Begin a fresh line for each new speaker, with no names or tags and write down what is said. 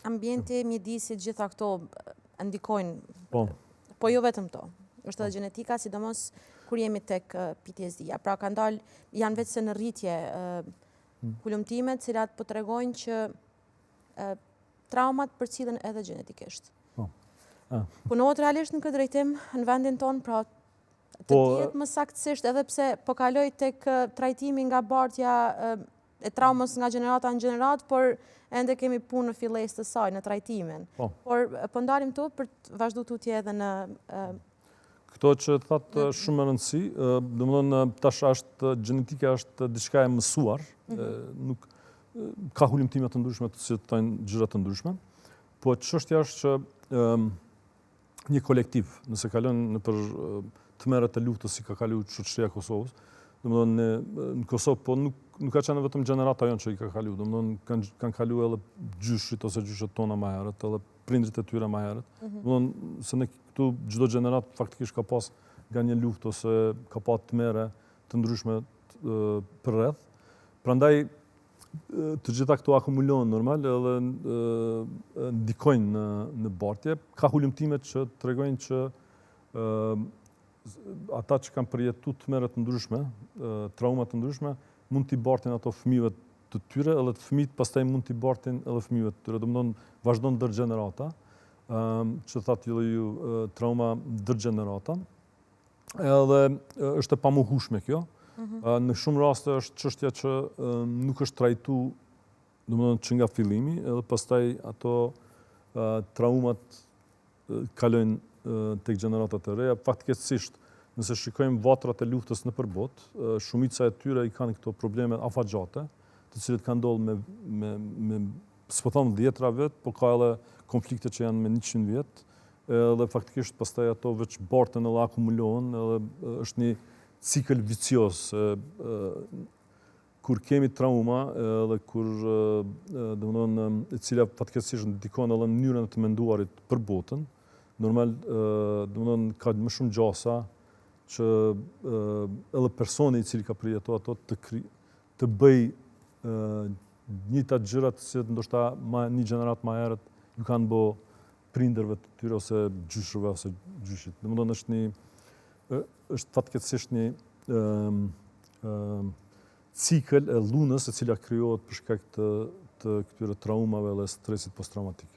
ambienti, mjedisi, gjitha këto ndikojnë, po jo vetëm to. Është edhe gjenetika, sidomos kur jemi tek PTSD-ja. Pra janë vetë se në rritje kulumtimet, cilat po tregojnë që traumat përcillen edhe gjenetikisht. Punohet realisht në këtë drejtim në vendin tonë, pra të dihet më saktësisht, edhe pse po kaloj tek trajtimi nga bartja e traumës nga gjenerata në gjenerat, por ende kemi punë në filesë të saj, në trajtimin. Por po ndalim tu për të vazhdu tutje edhe në...
Këto që thatë shumë më rëndësi, domethënë tash gjenetika është diçka e mësuar, nuk ka hulumtime të ndryshme të cilët thonë gjëra të ndryshme, po çështja është që një kolektiv, nëse kalon nëpër tmerrat e luftës si ka kaluar shoqëria e Kosovës, domethënë në Kosovë po nuk ka qenë vetëm gjenerata jonë që i ka kaluar, domethënë kanë kaluar edhe gjyshit ose gjyshet tona më herët, edhe prindrit e tyre më herët. Domethënë se ne këtu çdo gjenerat faktikisht ka pas nga një luftë ose ka pas tmerre të ndryshme për rreth. Prandaj të gjitha këto akumulohen normal edhe ndikojnë në bartje. Ka hulumtimet që tregojnë që ata që kanë përjetuar tmerre të ndryshme, trauma të ndryshme, mund t'i bartin ato fëmijëve të tyre, edhe të fëmijët pastaj mund t'i bartin edhe fëmijëve të tyre. Domethënë vazhdon ndër gjenerata, që thatë ju trauma ndër gjenerata. Edhe është e pamohueshme kjo. Në shumë raste është çështja që nuk është trajtuar, domethënë që nga fillimi, edhe pastaj ato traumat kalojnë tek gjenerata të reja. Fatkeqësisht, nëse shikojmë vatrat e luftës nëpër botë, shumica e tyre i kanë këto probleme afatgjate, të cilët kanë ndodhur me s'po them 10 vjet, po ka edhe konflikte që janë me 100 vjet, edhe faktikisht pastaj ato veç barten edhe akumulohen, edhe është një cikël vicioz. Kur kemi trauma edhe kur domethënë e cila fatkeqësisht ndikon edhe në mënyrën e të menduarit për botën, normal domethënë ka më shumë gjasa që edhe personi i cili ka përjetuar ato të bëj njëta gjërat që ndoshta një gjenerat më herët ju kanë bë prindërve të tyre ose gjyshëve ose gjyshit. Domethënë është fatkeqësisht një cikël e dhunës e cila krijohet për shkak të këtyre traumave dhe stresit posttraumatik.